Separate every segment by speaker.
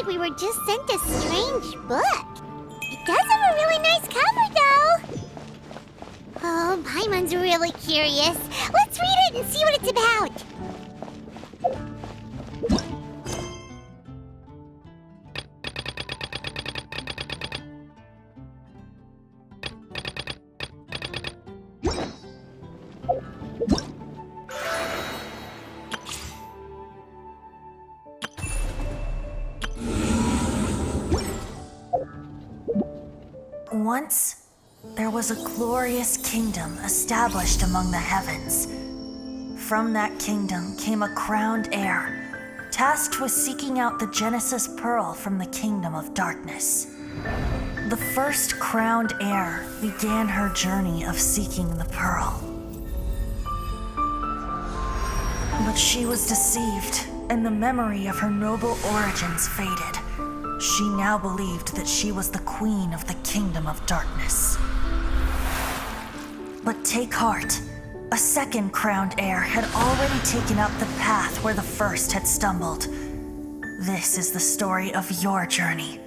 Speaker 1: like we were just sent a strange book. It does have a really nice cover, though. Oh, Paimon's really curious. Let's read it and see what it's about.
Speaker 2: Once, there was a glorious kingdom established among the heavens. From that kingdom came a crowned heir, tasked with seeking out the Genesis Pearl from the kingdom of darkness. The first crowned heir began her journey of seeking the pearl. But she was deceived, and the memory of her noble origins faded. She now believed that she was the queen of the kingdom of darkness. But take heart. A second crowned heir had already taken up the path where the first had stumbled. This is the story of your journey,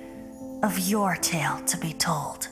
Speaker 2: of your tale to be told.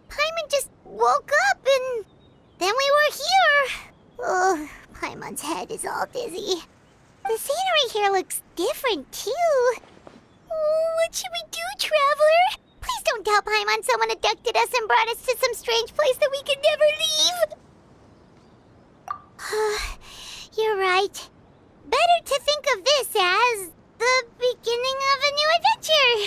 Speaker 1: Paimon just woke up and then we were here. Oh, Paimon's head is all dizzy. The scenery here looks different too. Oh, what should we do, Traveler? Please don't tell Paimon someone abducted us and brought us to some strange place that we could never leave. You're right. Better to think of this as the beginning of a new adventure.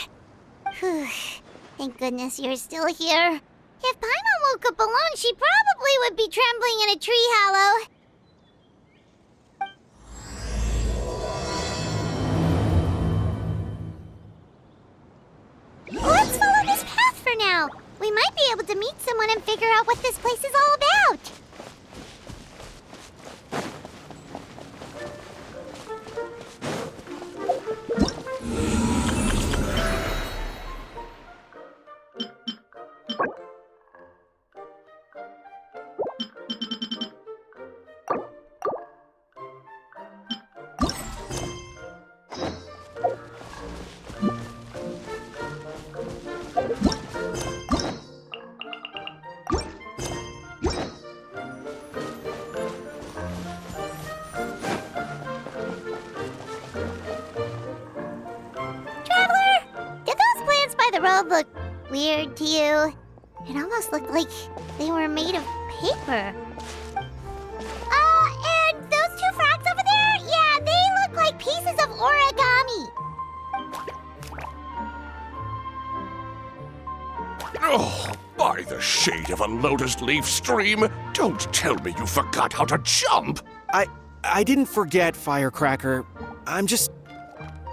Speaker 1: Thank goodness you're still here. If Paimon woke up alone, she probably would be trembling in a tree hollow. Let's follow this path for now. We might be able to meet someone and figure out what this place is all about. The road looked weird to you. It almost looked like they were made of paper. And those two frogs over there? Yeah, they look like pieces
Speaker 3: shade of a lotus leaf stream. Don't tell me you forgot how to jump.
Speaker 4: I didn't forget, Firecracker. I'm just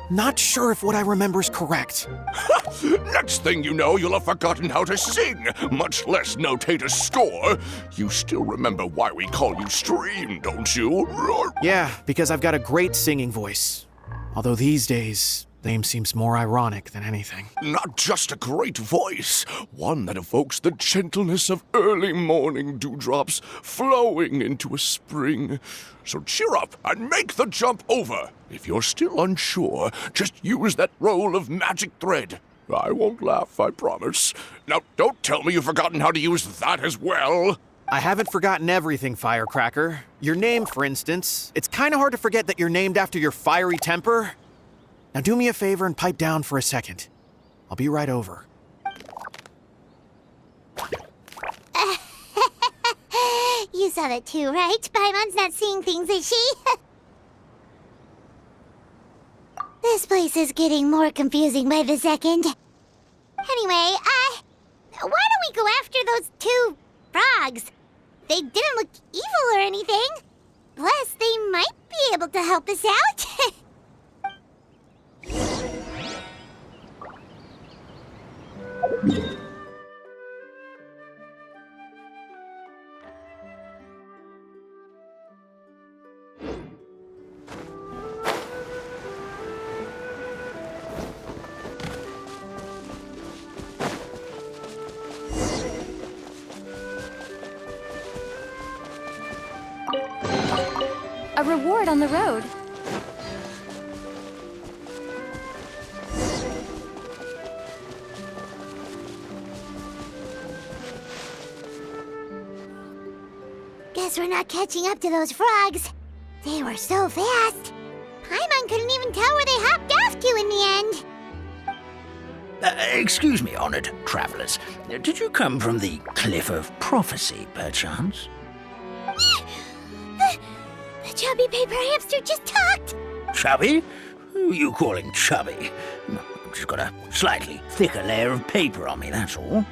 Speaker 4: not sure if what I remember is correct.
Speaker 3: Next thing you know, you'll have forgotten how to sing, much less notate a score. You still remember why we call you Stream, don't you?
Speaker 4: Yeah, because I've got a great singing voice. Although these days, the name seems more ironic than anything.
Speaker 3: Not just a great voice, one that evokes the gentleness of early morning dewdrops flowing into a spring. So cheer up and make the jump over. If you're still unsure, just use that roll of magic thread. I won't laugh, I promise. Now, don't tell me you've forgotten how to use that as well.
Speaker 4: I haven't forgotten everything, Firecracker. Your name, for instance. It's kind of hard to forget that you're named after your fiery temper. Now do me a favor and pipe down for a second. I'll be right over.
Speaker 1: You saw that too, right? Paimon's not seeing things, is she? This place is getting more confusing by the second. Anyway, why don't we go after those two frogs? They didn't look evil or anything. Plus, they might be able to help us out.
Speaker 5: A reward on the road.
Speaker 1: Guess we're not catching up to those frogs. They were so fast. Paimon couldn't even tell where they hopped off to in the end.
Speaker 6: Excuse me, honored travelers. Did you come from the Cliff of Prophecy, perchance?
Speaker 1: The chubby paper hamster just talked.
Speaker 6: Chubby? Who are you calling chubby? I've just got a slightly thicker layer of paper on me, that's all.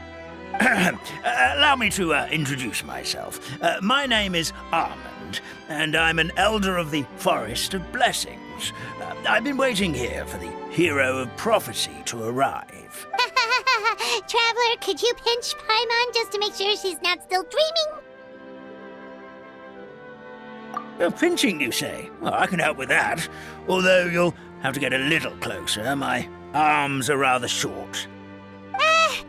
Speaker 6: Allow me to introduce myself. My name is Armand, and I'm an elder of the Forest of Blessings. I've been waiting here for the hero of prophecy to arrive.
Speaker 1: Traveler, could you pinch Paimon just to make sure she's not still dreaming?
Speaker 6: Pinching, you say? Well, I can help with that. Although you'll have to get a little closer. My arms are rather short.
Speaker 1: That's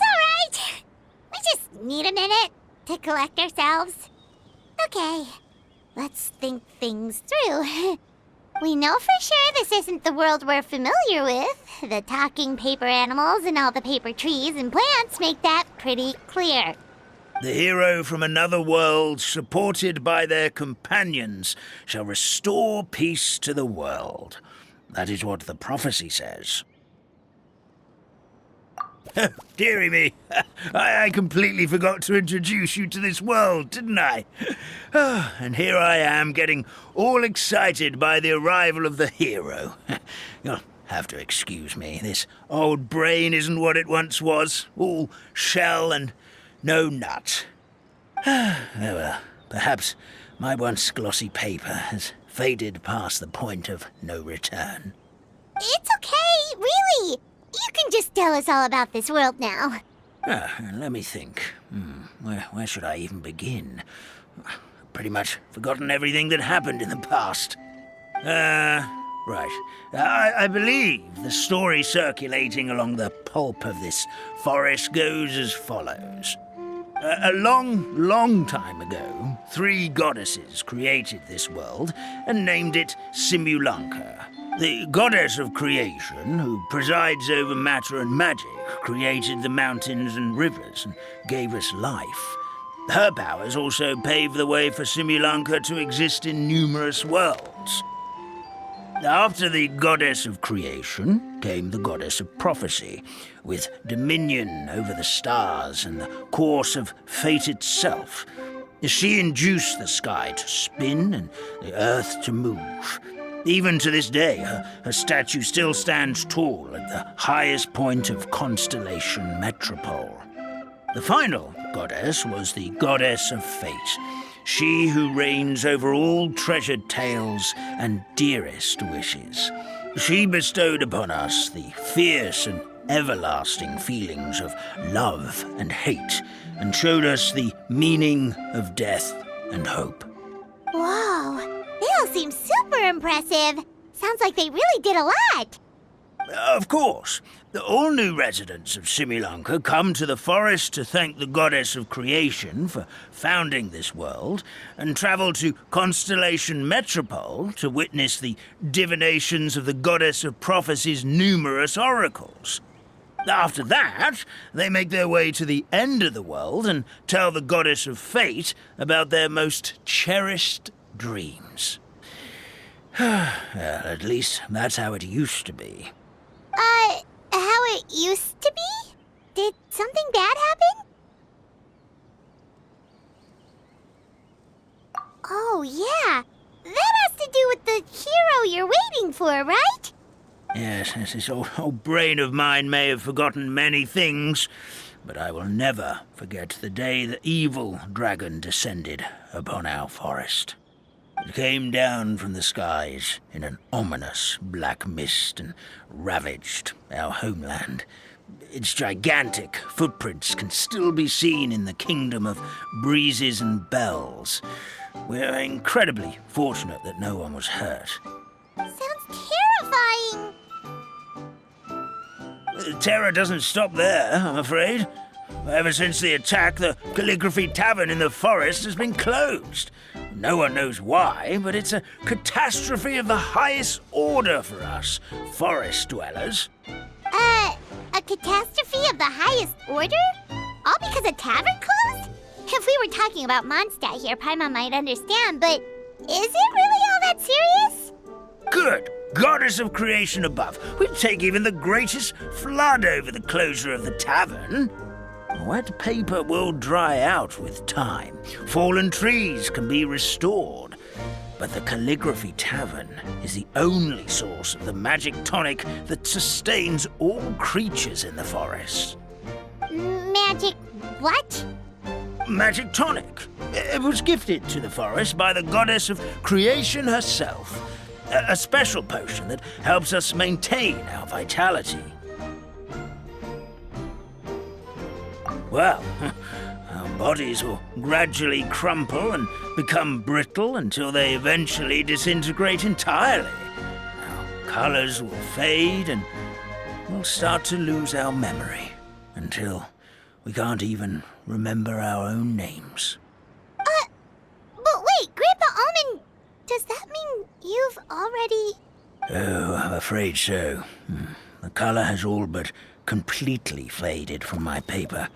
Speaker 1: all right. We just need a minute to collect ourselves. Okay, let's think things through. We know for sure this isn't the world we're familiar with. The talking paper animals and all the paper trees and plants make that pretty clear.
Speaker 6: The hero from another world, supported by their companions, shall restore peace to the world. That is what the prophecy says. Dearie me, I completely forgot to introduce you to this world, didn't I? And here I am, getting all excited by the arrival of the hero. You'll have to excuse me. This old brain isn't what it once was, all shell and no nut. Oh well, perhaps my once glossy paper has faded past the point of no return.
Speaker 1: It's okay, really. You can just tell us all about this world now.
Speaker 6: Let me think. Where should I even begin? Pretty much forgotten everything that happened in the past. Right. I believe the story circulating along the pulp of this forest goes as follows. A long time ago, 3 goddesses created this world and named it Simulanka. The goddess of creation, who presides over matter and magic, created the mountains and rivers and gave us life. Her powers also paved the way for Simulanka to exist in numerous worlds. After the goddess of creation came the goddess of prophecy, with dominion over the stars and the course of fate itself. She induced the sky to spin and the earth to move. Even to this day, her statue still stands tall at the highest point of Constellation Metropole. The final goddess was the goddess of fate, she who reigns over all treasured tales and dearest wishes. She bestowed upon us the fierce and everlasting feelings of love and hate, and showed us the meaning of death and hope.
Speaker 1: Whoa, they all seem super impressive. Sounds like they really did a lot.
Speaker 6: Of course, all new residents of Simulanka come to the forest to thank the goddess of creation for founding this world, and travel to Constellation Metropole to witness the divinations of the goddess of prophecy's numerous oracles. After that, they make their way to the end of the world and tell the goddess of fate about their most cherished dreams. Well, at least that's how it used to be.
Speaker 1: How it used to be? Did something bad happen? Oh, yeah. That has to do with the hero you're waiting for, right?
Speaker 6: Yes, this old brain of mine may have forgotten many things, but I will never forget the day the evil dragon descended upon our forest. It came down from the skies in an ominous black mist and ravaged our homeland. Its gigantic footprints can still be seen in the kingdom of breezes and bells. We're incredibly fortunate that no one was hurt.
Speaker 1: Sounds terrifying.
Speaker 6: Terror doesn't stop there, I'm afraid. Ever since the attack, the Calligraphy Tavern in the forest has been closed. No one knows why, but it's a catastrophe of the highest order for us, forest dwellers.
Speaker 1: A catastrophe of the highest order? All because a tavern closed? If we were talking about Mondstadt here, Paimon might understand, but is it really all that serious?
Speaker 6: Good goddess of creation above, we'd take even the greatest flood over the closure of the tavern. Wet paper will dry out with time. Fallen trees can be restored. But the Calligraphy Tavern is the only source of the magic tonic that sustains all creatures in the forest.
Speaker 1: Magic what?
Speaker 6: Magic tonic. It was gifted to the forest by the goddess of creation herself. A special potion that helps us maintain our vitality. Well, our bodies will gradually crumple and become brittle until they eventually disintegrate entirely. Our colors will fade and we'll start to lose our memory until we can't even remember our own names.
Speaker 1: But wait, Grandpa Almond, does that mean you've already...
Speaker 6: Oh, I'm afraid so. The color has all but completely faded from my paper.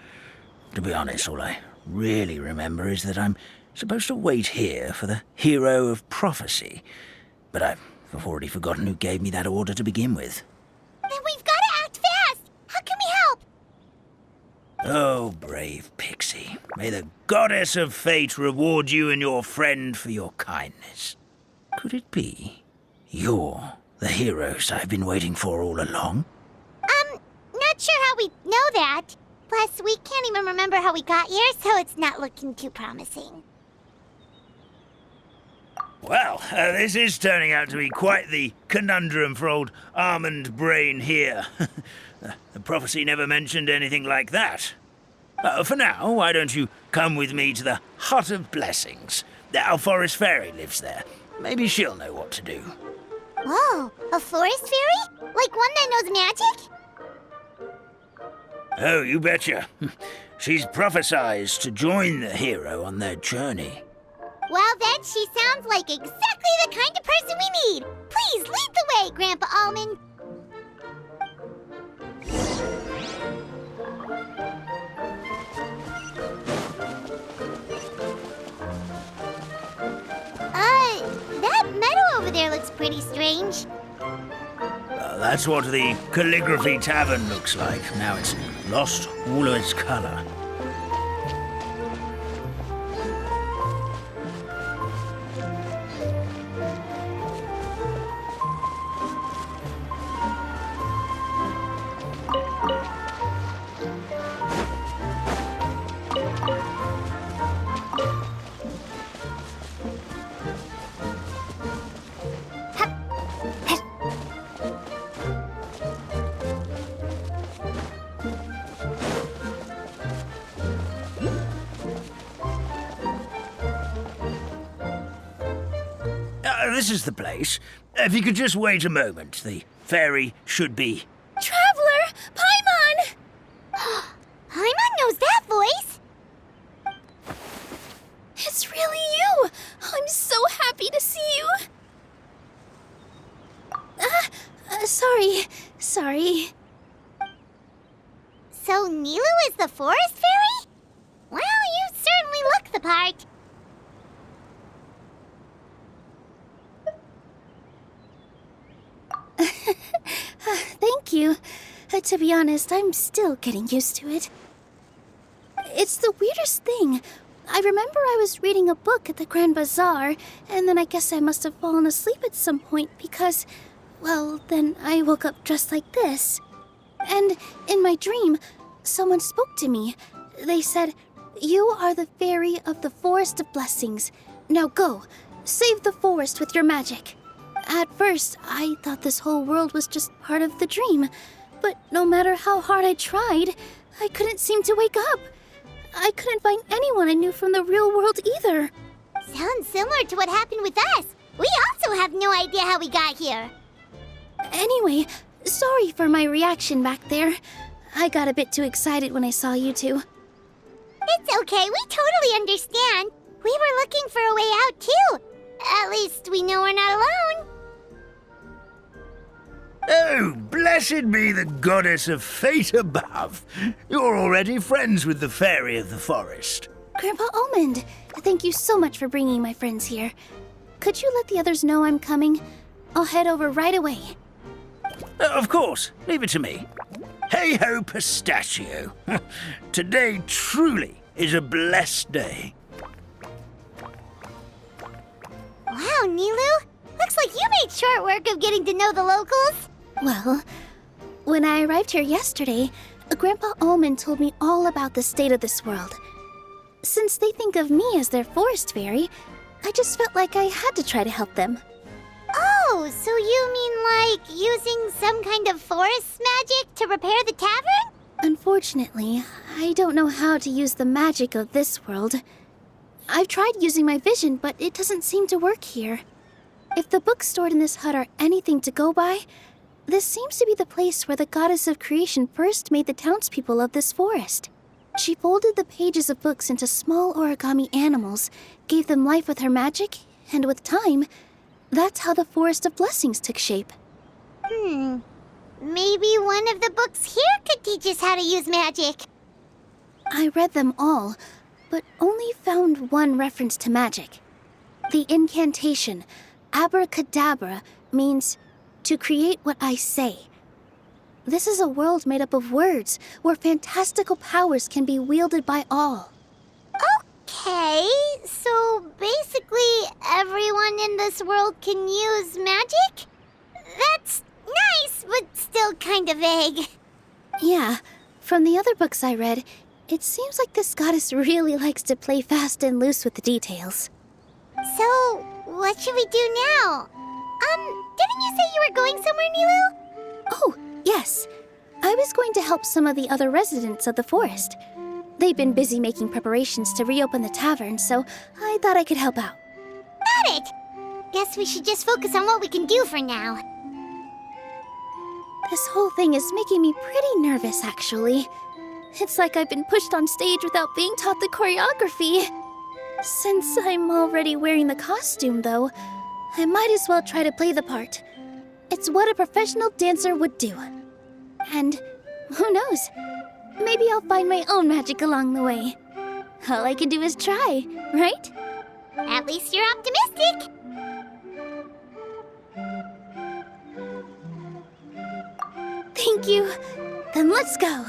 Speaker 6: To be honest, all I really remember is that I'm supposed to wait here for the hero of prophecy. But I've already forgotten who gave me that order to begin with.
Speaker 1: Then we've got to act fast! How can we help?
Speaker 6: Oh, brave Pixie. May the goddess of fate reward you and your friend for your kindness. Could it be you're the heroes I've been waiting for all along?
Speaker 1: Not sure how we know that. Plus, we can't even remember how we got here, so it's not looking too promising.
Speaker 6: Well, this is turning out to be quite the conundrum for old Almond Brain here. The prophecy never mentioned anything like that. For now, why don't you come with me to the Hut of Blessings? Our forest fairy lives there. Maybe she'll know what to do.
Speaker 1: Whoa, a forest fairy? Like one that knows magic?
Speaker 6: Oh, you betcha. She's prophesied to join the hero on their journey.
Speaker 1: Well, then she sounds like exactly the kind of person we need. Please lead the way, Grandpa Almond. That meadow over there looks pretty strange.
Speaker 6: That's what the Calligraphy Tavern looks like. Now it's lost all of its color. This is the place. If you could just wait a moment, the ferry should be...
Speaker 1: Traveler! Paimon! Paimon knows that voice!
Speaker 5: It's really you! I'm so happy to see you! Sorry.
Speaker 1: So Nilu is the forest fairy? Well, you certainly look the part.
Speaker 5: Thank you. To be honest, I'm still getting used to it. It's the weirdest thing. I remember I was reading a book at the Grand Bazaar, and then I guess I must have fallen asleep at some point because, well, then I woke up just like this. And in my dream, someone spoke to me. They said, "You are the fairy of the Forest of Blessings. Now go, save the forest with your magic." At first, I thought this whole world was just part of the dream, but no matter how hard I tried, I couldn't seem to wake up. I couldn't find anyone I knew from the real world either.
Speaker 1: Sounds similar to what happened with us. We also have no idea how we got here.
Speaker 5: Anyway, sorry for my reaction back there. I got a bit too excited when I saw you two.
Speaker 1: It's okay, we totally understand. We were looking for a way out too. At least we know we're not alone.
Speaker 6: Oh, blessed be the goddess of fate above. You're already friends with the fairy of the forest.
Speaker 5: Grandpa Almond, thank you so much for bringing my friends here. Could you let the others know I'm coming? I'll head over right away.
Speaker 6: Of course, leave it to me. Hey-ho, pistachio. Today truly is a blessed day.
Speaker 1: Wow, Nilu. Looks like you made short work of getting to know the locals.
Speaker 5: Well, when I arrived here yesterday, Grandpa Almond told me all about the state of this world. Since they think of me as their forest fairy, I just felt like I had to try to help them.
Speaker 1: Oh, so you mean like using some kind of forest magic to repair the tavern?
Speaker 5: Unfortunately, I don't know how to use the magic of this world. I've tried using my vision, but it doesn't seem to work here. If the books stored in this hut are anything to go by, this seems to be the place where the goddess of creation first made the townspeople of this forest. She folded the pages of books into small origami animals, gave them life with her magic, and with time, that's how the Forest of Blessings took shape.
Speaker 1: Maybe one of the books here could teach us how to use magic.
Speaker 5: I read them all, but only found one reference to magic. The incantation, abracadabra, means to create what I say. This is a world made up of words, where fantastical powers can be wielded by all.
Speaker 1: Okay, so basically everyone in this world can use magic? That's nice, but still kind of vague.
Speaker 5: Yeah, from the other books I read, it seems like this goddess really likes to play fast and loose with the details.
Speaker 1: So, what should we do now? Didn't you say you were going somewhere, Nilu?
Speaker 5: Oh, yes. I was going to help some of the other residents of the forest. They've been busy making preparations to reopen the tavern, so I thought I could help out.
Speaker 1: Got it! Guess we should just focus on what we can do for now.
Speaker 5: This whole thing is making me pretty nervous, actually. It's like I've been pushed on stage without being taught the choreography. Since I'm already wearing the costume, though, I might as well try to play the part. It's what a professional dancer would do. And who knows? Maybe I'll find my own magic along the way. All I can do is try, right?
Speaker 1: At least you're optimistic.
Speaker 5: Thank you. Then let's go.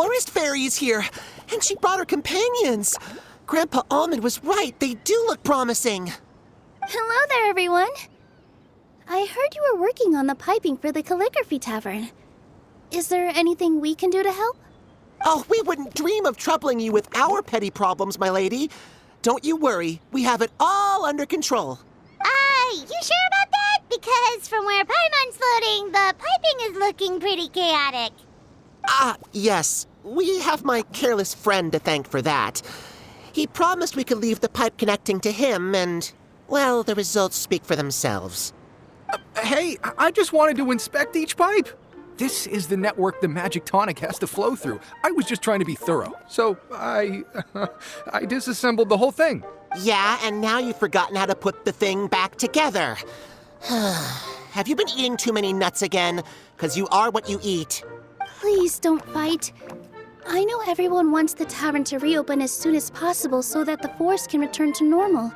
Speaker 7: forest fairy is here, and she brought her companions. Grandpa Almond was right. They do look promising.
Speaker 5: Hello there, everyone. I heard you were working on the piping for the calligraphy tavern. Is there anything we can do to help?
Speaker 7: Oh, we wouldn't dream of troubling you with our petty problems, my lady. Don't you worry. We have it all under control.
Speaker 1: You sure about that? Because from where Paimon's floating, the piping is looking pretty chaotic.
Speaker 7: Yes. We have my careless friend to thank for that. He promised we could leave the pipe connecting to him, and, well, the results speak for themselves.
Speaker 8: Hey, I just wanted to inspect each pipe. This is the network the magic tonic has to flow through. I was just trying to be thorough, so I disassembled the whole thing.
Speaker 7: Yeah, and now you've forgotten how to put the thing back together. Have you been eating too many nuts again? 'Cause you are what you eat.
Speaker 5: Please don't fight. I know everyone wants the tavern to reopen as soon as possible so that the forest can return to normal.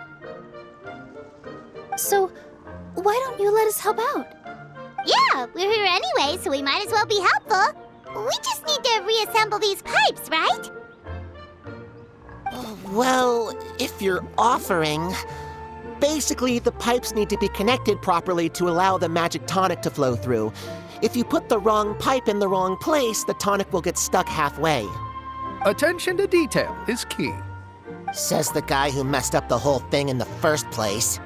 Speaker 5: So, why don't you let us help out?
Speaker 1: Yeah, we're here anyway, so we might as well be helpful. We just need to reassemble these pipes, right?
Speaker 7: Well, if you're offering... Basically, the pipes need to be connected properly to allow the magic tonic to flow through. If you put the wrong pipe in the wrong place, the tonic will get stuck halfway.
Speaker 8: Attention to detail is key.
Speaker 7: Says the guy who messed up the whole thing in the first place.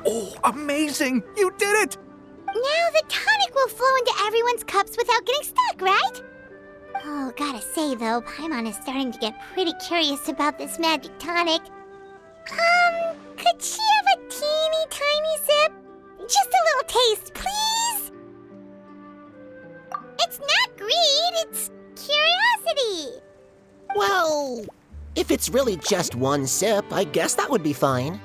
Speaker 8: Oh, amazing! You did it!
Speaker 1: Now the tonic will flow into everyone's cups without getting stuck, right? Oh, gotta say though, Paimon is starting to get pretty curious about this magic tonic. Could she have a teeny tiny sip? Just a little taste, please? It's not greed, it's curiosity.
Speaker 7: Well, if it's really just one sip, I guess that would be fine.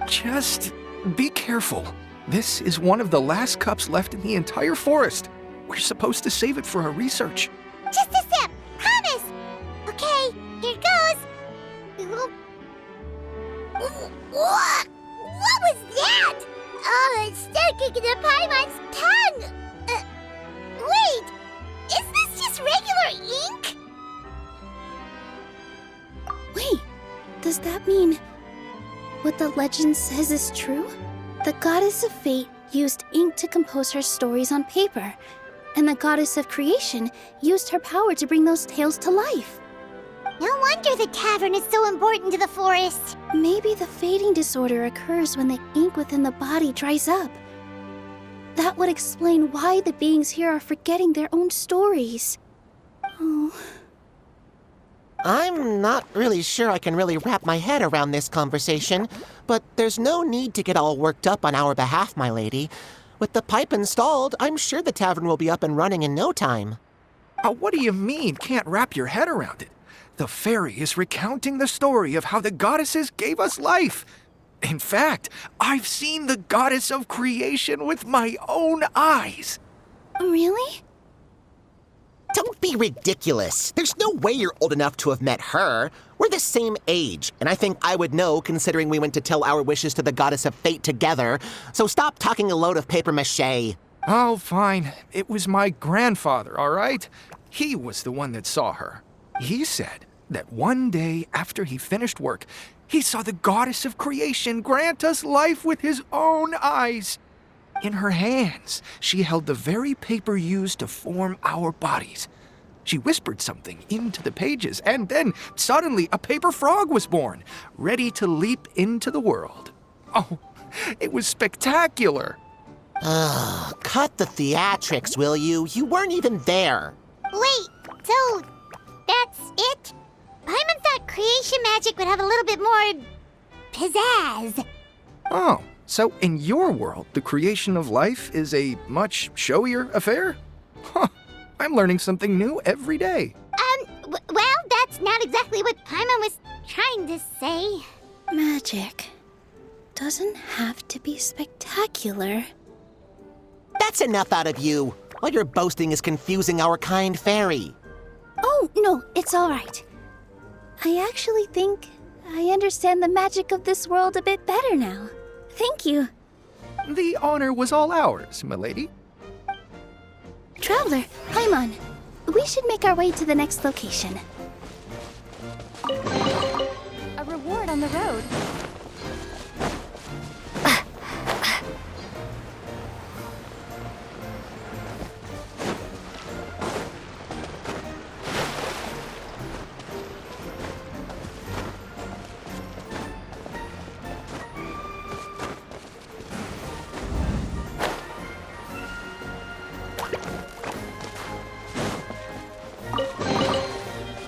Speaker 8: Just be careful. This is one of the last cups left in the entire forest. We're supposed to save it for our research.
Speaker 1: Just a sip, promise. Okay, here goes. What was that? Oh, it's sticking to Paimon's tongue. Wait, is this just regular ink?
Speaker 5: Wait, does that mean what the legend says is true? The goddess of fate used ink to compose her stories on paper, and the goddess of creation used her power to bring those tales to life.
Speaker 1: No wonder the tavern is so important to the forest.
Speaker 5: Maybe the fading disorder occurs when the ink within the body dries up. That would explain why the beings here are forgetting their own stories. Oh.
Speaker 7: I'm not really sure I can really wrap my head around this conversation, but there's no need to get all worked up on our behalf, my lady. With the pipe installed, I'm sure the tavern will be up and running in no time.
Speaker 8: What do you mean, can't wrap your head around it? The fairy is recounting the story of how the goddesses gave us life. In fact, I've seen the goddess of creation with my own eyes.
Speaker 5: Really?
Speaker 7: Don't be ridiculous. There's no way you're old enough to have met her. We're the same age, and I think I would know considering we went to tell our wishes to the goddess of fate together. So stop talking a load of paper mache.
Speaker 8: Oh, fine. It was my grandfather, all right? He was the one that saw her. He said that one day after he finished work, he saw the goddess of creation grant us life with his own eyes. In her hands, she held the very paper used to form our bodies. She whispered something into the pages, and then suddenly a paper frog was born, ready to leap into the world. Oh, it was spectacular.
Speaker 7: Ugh, cut the theatrics, will you? You weren't even there.
Speaker 1: Wait, so that's it? Paimon thought creation magic would have a little bit more pizzazz.
Speaker 8: Oh, so in your world, the creation of life is a much showier affair? Huh, I'm learning something new every day.
Speaker 1: Well, that's not exactly what Paimon was trying to say.
Speaker 5: Magic doesn't have to be spectacular.
Speaker 7: That's enough out of you. All your boasting is confusing our kind fairy.
Speaker 5: Oh, no, it's all right. I actually think I understand the magic of this world a bit better now. Thank you.
Speaker 8: The honor was all ours, milady.
Speaker 5: Traveler, Paimon, we should make our way to the next location.
Speaker 9: A reward on the road.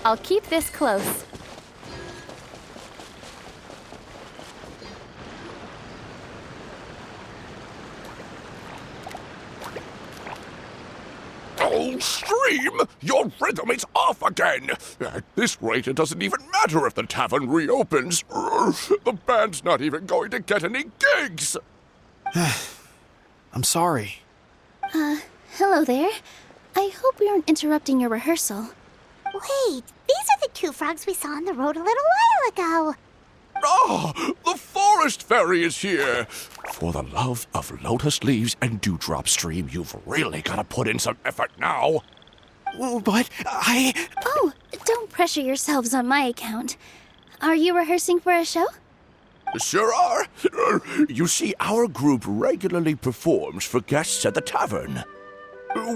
Speaker 9: I'll keep this close.
Speaker 3: Oh, Stream! Your rhythm is off again! At this rate, it doesn't even matter if the tavern reopens. The band's not even going to get any gigs!
Speaker 4: I'm sorry.
Speaker 5: Hello there. I hope we aren't interrupting your rehearsal.
Speaker 1: Wait, these are the two frogs we saw on the road a little while ago.
Speaker 3: Ah, the forest fairy is here! For the love of lotus leaves and dewdrop, Stream, you've really got to put in some effort now.
Speaker 4: But
Speaker 5: Oh, don't pressure yourselves on my account. Are you rehearsing for a show?
Speaker 3: Sure are. You see, our group regularly performs for guests at the tavern.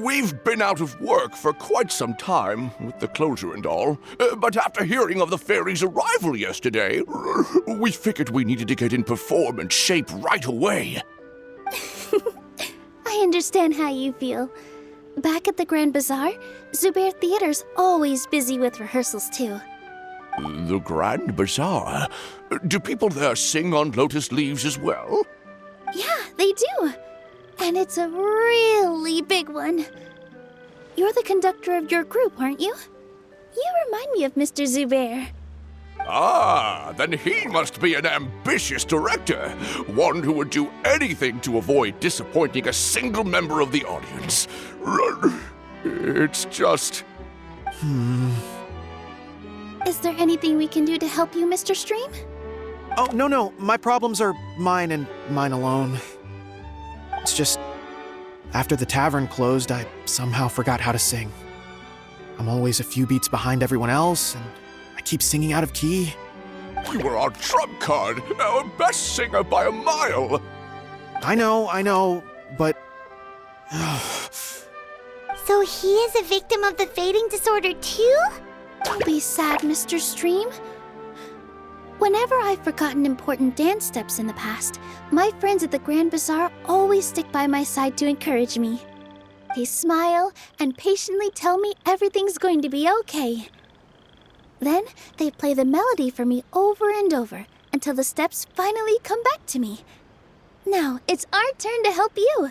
Speaker 3: We've been out of work for quite some time, with the closure and all, but after hearing of the fairy's arrival yesterday, we figured we needed to get in performance shape right away.
Speaker 5: I understand how you feel. Back at the Grand Bazaar, Zubair Theater's always busy with rehearsals too.
Speaker 3: The Grand Bazaar? Do people there sing on lotus leaves as well?
Speaker 5: Yeah, they do. And it's a really big one. You're the conductor of your group, aren't you? You remind me of Mr. Zubair.
Speaker 3: Ah, then he must be an ambitious director. One who would do anything to avoid disappointing a single member of the audience. It's just...
Speaker 5: Is there anything we can do to help you, Mr. Stream?
Speaker 4: Oh, no. My problems are mine and mine alone. It's just, after the tavern closed, I somehow forgot how to sing. I'm always a few beats behind everyone else, and I keep singing out of key.
Speaker 3: You were our trump card, our best singer by a mile.
Speaker 4: I know, but...
Speaker 1: So he is a victim of the fading disorder too?
Speaker 5: Don't be sad, Mr. Stream. Whenever I've forgotten important dance steps in the past, my friends at the Grand Bazaar always stick by my side to encourage me. They smile and patiently tell me everything's going to be okay. Then they play the melody for me over and over until the steps finally come back to me. Now it's our turn to help you.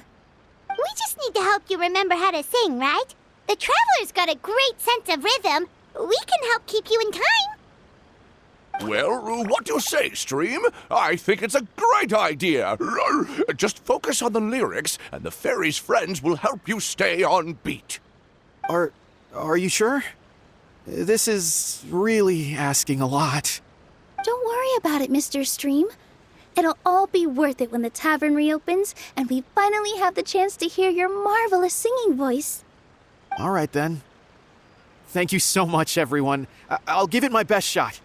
Speaker 1: We just need to help you remember how to sing, right? The Traveler's got a great sense of rhythm. We can help keep you in time.
Speaker 3: Well, what do you say, Stream? I think it's a great idea. Just focus on the lyrics, and the fairy's friends will help you stay on beat.
Speaker 4: Are you sure? This is really asking a lot.
Speaker 5: Don't worry about it, Mr. Stream. It'll all be worth it when the tavern reopens and we finally have the chance to hear your marvelous singing voice.
Speaker 4: All right, then. Thank you so much, everyone. I'll give it my best shot.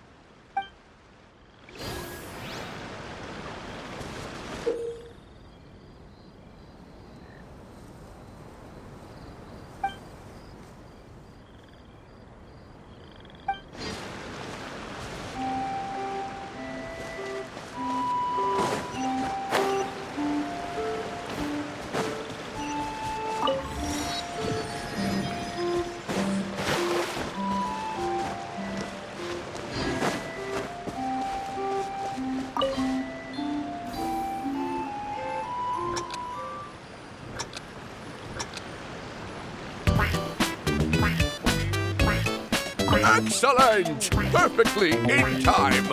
Speaker 3: Excellent! Perfectly in time!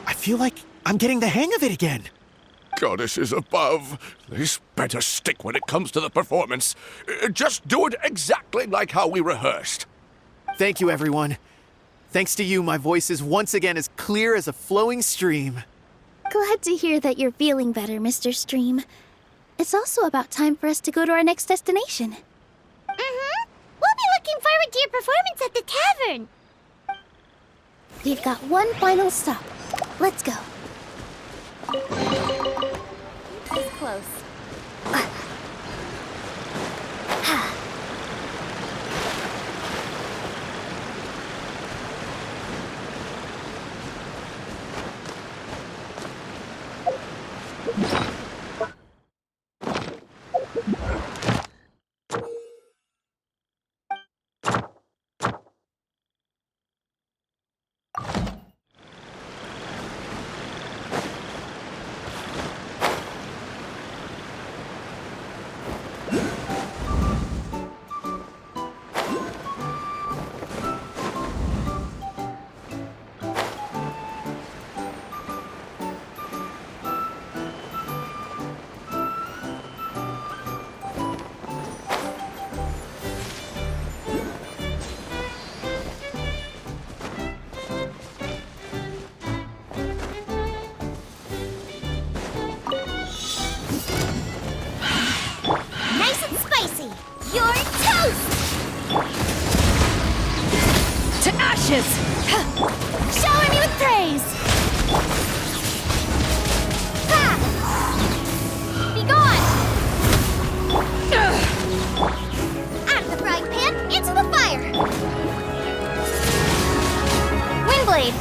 Speaker 4: I feel like I'm getting the hang of it again.
Speaker 3: Goddesses above, this better stick when it comes to the performance. Just do it exactly like how we rehearsed.
Speaker 4: Thank you, everyone. Thanks to you, my voice is once again as clear as a flowing stream.
Speaker 5: Glad to hear that you're feeling better, Mr. Stream. It's also about time for us to go to our next destination.
Speaker 1: Mm-hmm. We'll be looking forward to your performance at the tavern.
Speaker 5: We've got one final stop. Let's go.
Speaker 9: It's close.
Speaker 1: Nice and spicy. You're toast!
Speaker 9: To ashes!
Speaker 1: Shower me with praise! Ha! Be gone! Out of the frying pan, into the fire! Windblade!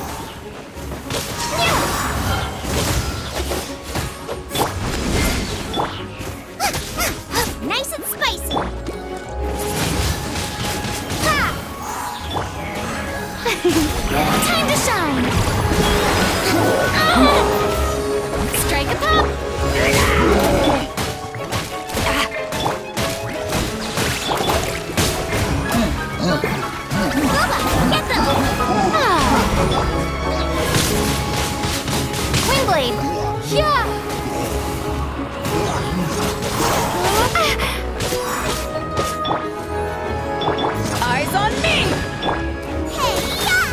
Speaker 1: Nice and spicy! Ha! Time to shine! Strike a pop! Bubba, get them! Windblade! Yeah!
Speaker 9: Eyes on me!
Speaker 1: Hey, yeah!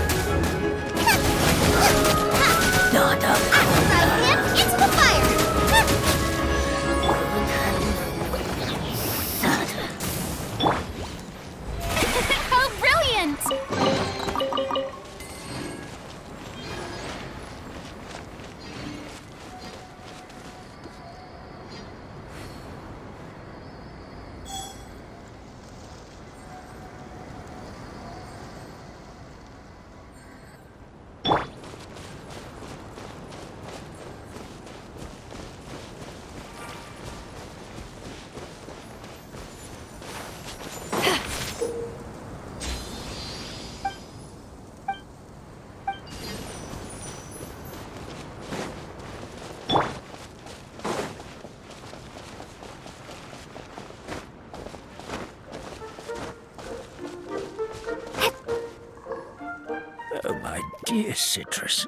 Speaker 6: Dear Citrus,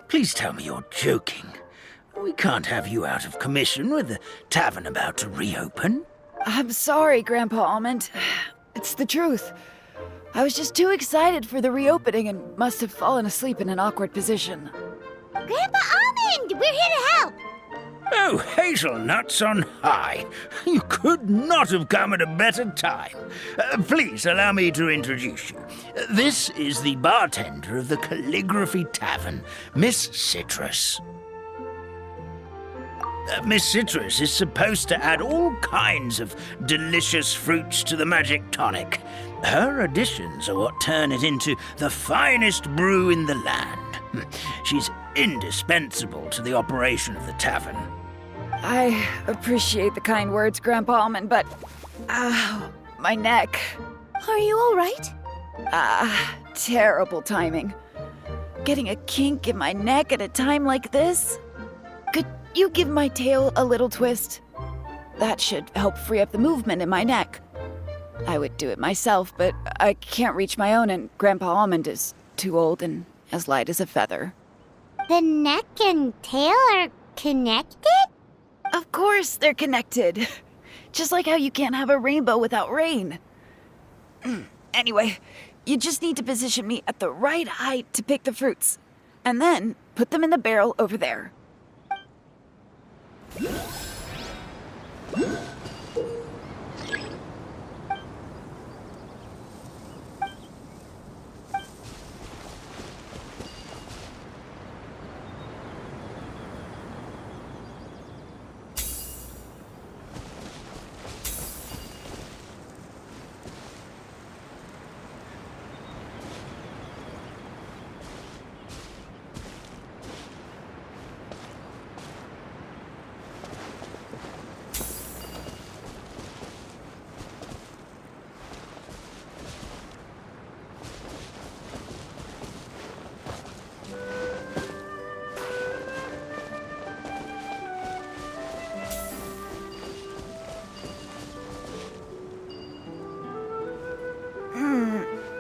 Speaker 6: please tell me you're joking. We can't have you out of commission with the tavern about to reopen.
Speaker 10: I'm sorry, Grandpa Almond. It's the truth. I was just too excited for the reopening and must have fallen asleep in an awkward position.
Speaker 1: Grandpa Almond, we're here to help.
Speaker 6: Oh, hazelnuts on high. You could not have come at a better time. Please allow me to introduce you. This is the bartender of the Calligraphy Tavern, Miss Citrus. Miss Citrus is supposed to add all kinds of delicious fruits to the magic tonic. Her additions are what turn it into the finest brew in the land. She's indispensable to the operation of the tavern.
Speaker 10: I appreciate the kind words, Grandpa Almond, but... my neck.
Speaker 5: Are you all right?
Speaker 10: Terrible timing. Getting a kink in my neck at a time like this? Could you give my tail a little twist? That should help free up the movement in my neck. I would do it myself, but I can't reach my own, and Grandpa Almond is too old and as light as a feather.
Speaker 1: The neck and tail are connected?
Speaker 10: Of course they're connected. Just like how you can't have a rainbow without rain. Anyway, you just need to position me at the right height to pick the fruits, and then put them in the barrel over there.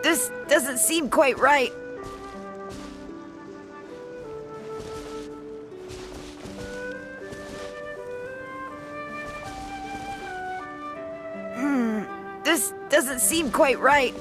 Speaker 10: This doesn't seem quite right. This doesn't seem quite right.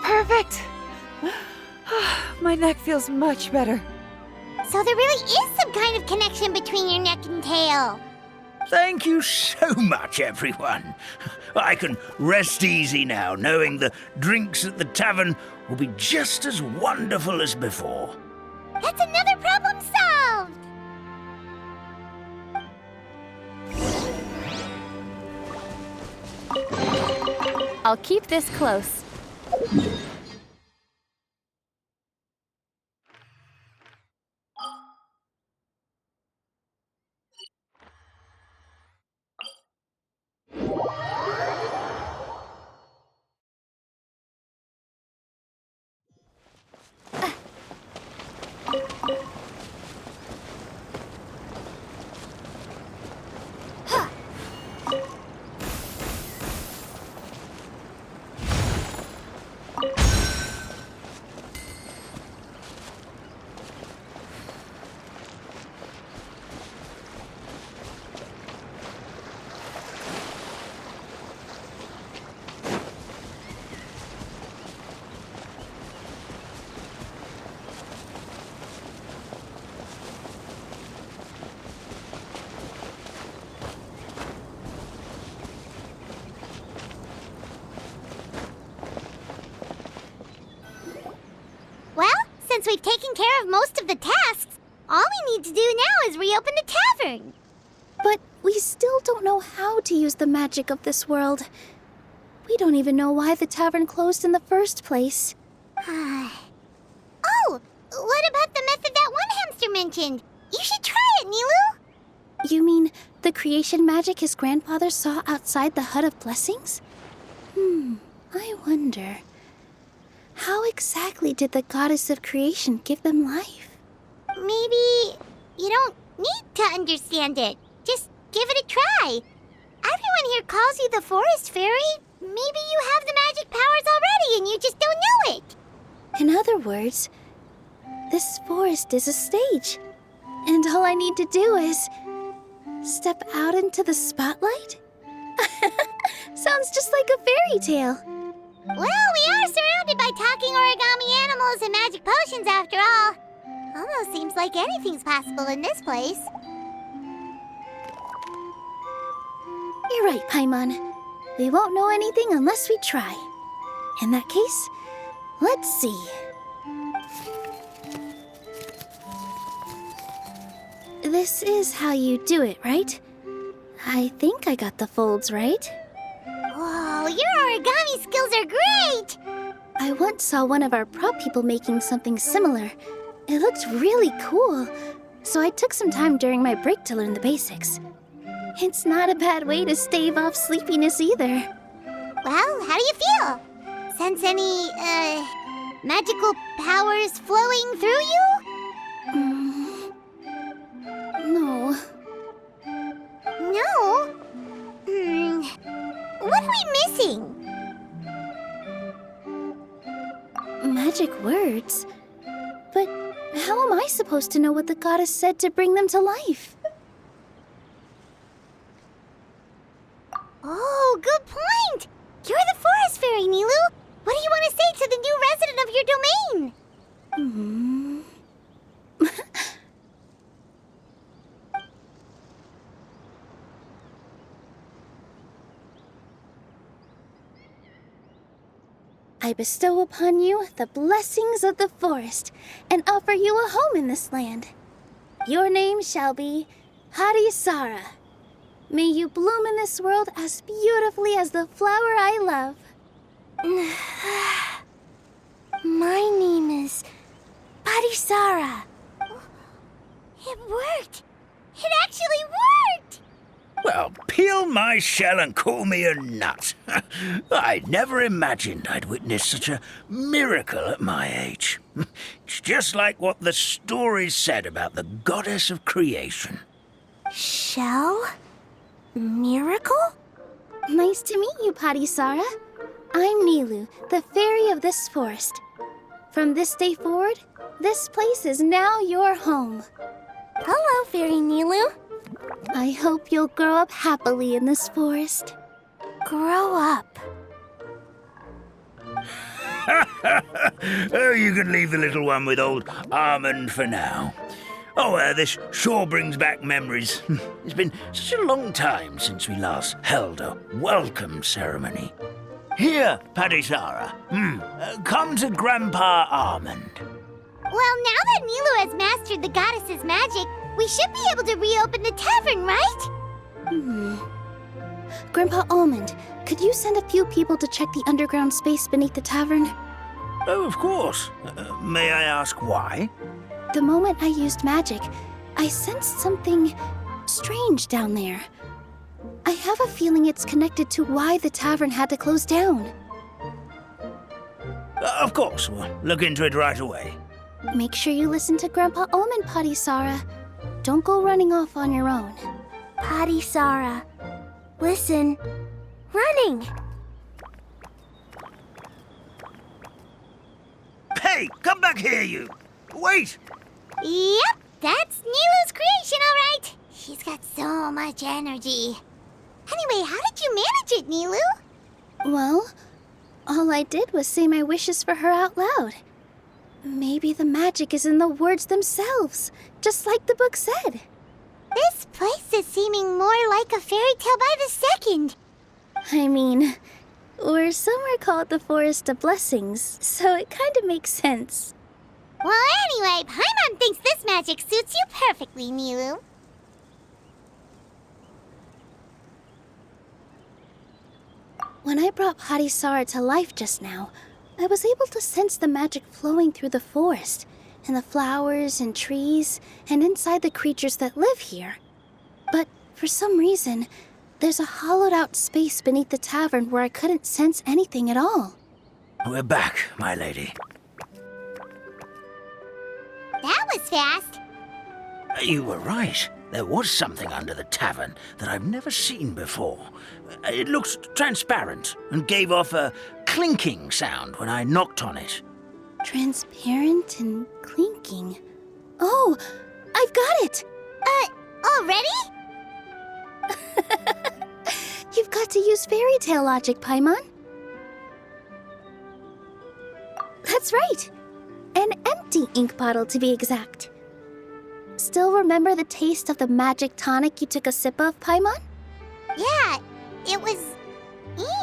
Speaker 10: Perfect! My neck feels much better.
Speaker 1: So there really is some kind of connection between your neck and tail.
Speaker 6: Thank you so much, everyone. I can rest easy now, knowing the drinks at the tavern will be just as wonderful as before.
Speaker 1: That's another problem solved!
Speaker 9: I'll keep this close.
Speaker 1: Well, since we've taken care of most of the tasks, all we need to do now is reopen the tavern.
Speaker 5: But we still don't know how to use the magic of this world. We don't even know why the tavern closed in the first place.
Speaker 1: Oh, what about the method that one hamster mentioned? You should try it, Nilu.
Speaker 5: You mean the creation magic his grandfather saw outside the Hut of Blessings? I wonder. How exactly did the goddess of creation give them life?
Speaker 1: Maybe you don't need to understand it. Just give it a try. Everyone here calls you the Forest Fairy. Maybe you have the magic powers already and you just don't know it.
Speaker 5: In other words, this forest is a stage. And all I need to do is step out into the spotlight? Sounds just like a fairy tale.
Speaker 1: Well, we are surrounded by talking origami animals and magic potions after all. Almost seems like anything's possible in this place.
Speaker 5: You're right, Paimon. We won't know anything unless we try. In that case, let's see. This is how you do it, right? I think I got the folds right.
Speaker 1: Whoa, your origami skills are great!
Speaker 5: I once saw one of our prop people making something similar. It looked really cool, so I took some time during my break to learn the basics. It's not a bad way to stave off sleepiness either.
Speaker 1: Well, how do you feel? Sense any, magical powers flowing through you?
Speaker 5: No.
Speaker 1: No? What are we missing?
Speaker 5: Magic words? But how am I supposed to know what the goddess said to bring them to life?
Speaker 1: Oh, good point! You're the Forest Fairy, Nilu! What do you want to say to the new resident of your domain?
Speaker 5: I bestow upon you the blessings of the forest and offer you a home in this land. Your name shall be Hadisara. May you bloom in this world as beautifully as the flower I love.
Speaker 1: My name is Padisara. It worked! It actually worked!
Speaker 6: Well, peel my shell and call me a nut. I never imagined I'd witness such a miracle at my age. It's just like what the stories said about the goddess of creation.
Speaker 1: Shell? Miracle?
Speaker 5: Nice to meet you, Padisara. I'm Nilu, the fairy of this forest. From this day forward, this place is now your home.
Speaker 1: Hello, Fairy Nilu.
Speaker 5: I hope you'll grow up happily in this forest.
Speaker 1: Grow up.
Speaker 6: Oh, you can leave the little one with old Almond for now. Oh, this sure brings back memories. It's been such a long time since we last held a welcome ceremony. Here, Padisara. Come to Grandpa Almond.
Speaker 1: Well, now that Nilu has mastered the goddess's magic, we should be able to reopen the tavern, right?
Speaker 5: Grandpa Almond, could you send a few people to check the underground space beneath the tavern?
Speaker 6: Oh, of course. May I ask why?
Speaker 5: The moment I used magic, I sensed something strange down there. I have a feeling it's connected to why the tavern had to close down.
Speaker 6: Of course, we'll look into it right away.
Speaker 5: Make sure you listen to Grandpa Almond, Padisara. Don't go running off on your own.
Speaker 1: Padisara. Listen. Running.
Speaker 6: Hey, come back here, you! Wait!
Speaker 1: Yep, that's Nilu's creation, all right. She's got so much energy. Anyway, how did you manage it, Nilu?
Speaker 5: Well, all I did was say my wishes for her out loud. Maybe the magic is in the words themselves, just like the book said.
Speaker 1: This place is seeming more like a fairy tale by the second.
Speaker 5: I mean, or somewhere called the Forest of Blessings, so it kind of makes sense.
Speaker 1: Well, anyway, Paimon thinks this magic suits you perfectly, Nilu.
Speaker 5: When I brought Harisara to life just now, I was able to sense the magic flowing through the forest, and the flowers and trees, and inside the creatures that live here. But for some reason, there's a hollowed-out space beneath the tavern where I couldn't sense anything at all.
Speaker 6: We're back, my lady.
Speaker 1: That was fast.
Speaker 6: You were right. There was something under the tavern that I've never seen before. It looked transparent and gave off a clinking sound when I knocked on it.
Speaker 5: Transparent and clinking. Oh, I've got it!
Speaker 1: Already?
Speaker 5: You've got to use fairy tale logic, Paimon. That's right. An empty ink bottle, to be exact. Still remember the taste of the magic tonic you took a sip of, Paimon?
Speaker 1: Yeah, it was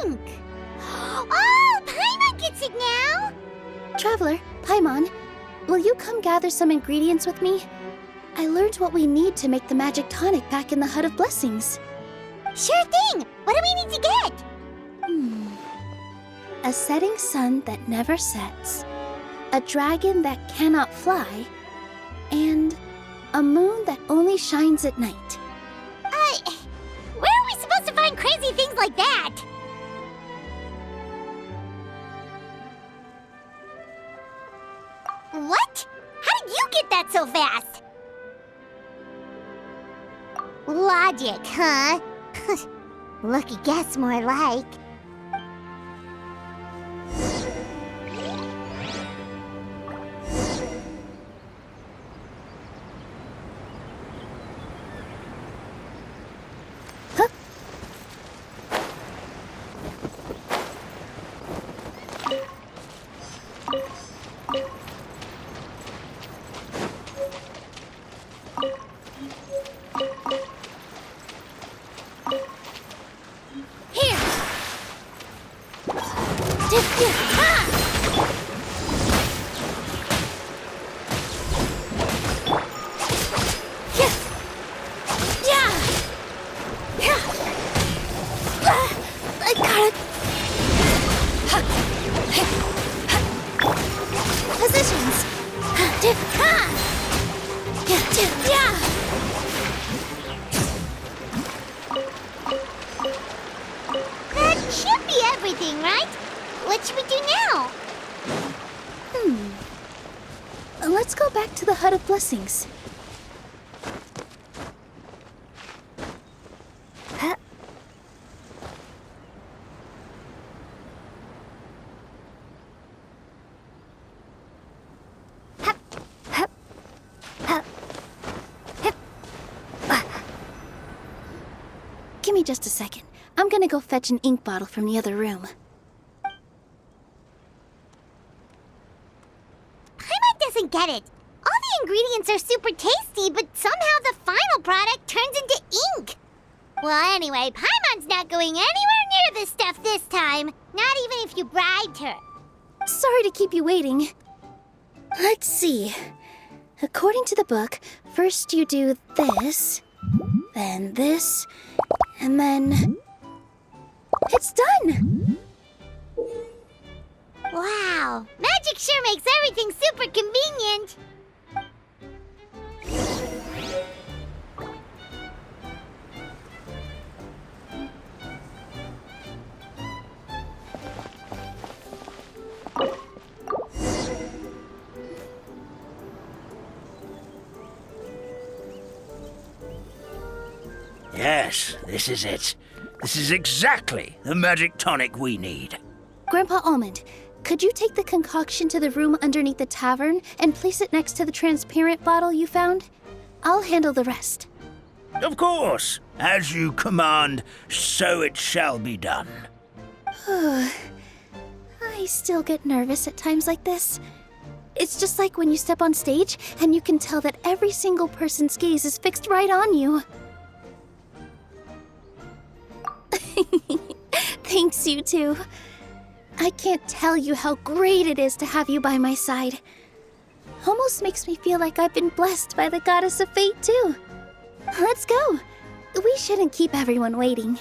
Speaker 1: ink. Oh, Paimon gets it now!
Speaker 5: Traveler, Paimon, will you come gather some ingredients with me? I learned what we need to make the magic tonic back in the Hut of Blessings.
Speaker 1: Sure thing! What do we need to get?
Speaker 5: A setting sun that never sets, a dragon that cannot fly, and a moon that only shines at night.
Speaker 1: Where are we supposed to find crazy things like that? What? How did you get that so fast? Logic, huh? Lucky guess, more like.
Speaker 5: I got it. Positions.
Speaker 1: That should be everything, right? What should we do now?
Speaker 5: Let's go back to the Hut of Blessings. Give me just a second. I'm gonna go fetch an ink bottle from the other room.
Speaker 1: Paimon doesn't get it. All the ingredients are super tasty, but somehow the final product turns into ink. Well, anyway, Paimon's not going anywhere near this stuff this time. Not even if you bribed her.
Speaker 5: Sorry to keep you waiting. Let's see. According to the book, first you do this, then this, and then... It's done!
Speaker 1: Wow, magic sure makes everything super convenient.
Speaker 6: Yes, this is it. This is exactly the magic tonic we need.
Speaker 5: Grandpa Almond, could you take the concoction to the room underneath the tavern and place it next to the transparent bottle you found? I'll handle the rest.
Speaker 6: Of course. As you command, so it shall be done.
Speaker 5: I still get nervous at times like this. It's just like when you step on stage and you can tell that every single person's gaze is fixed right on you. Thanks, you two. I can't tell you how great it is to have you by my side. Almost makes me feel like I've been blessed by the goddess of fate, too. Let's go. We shouldn't keep everyone waiting.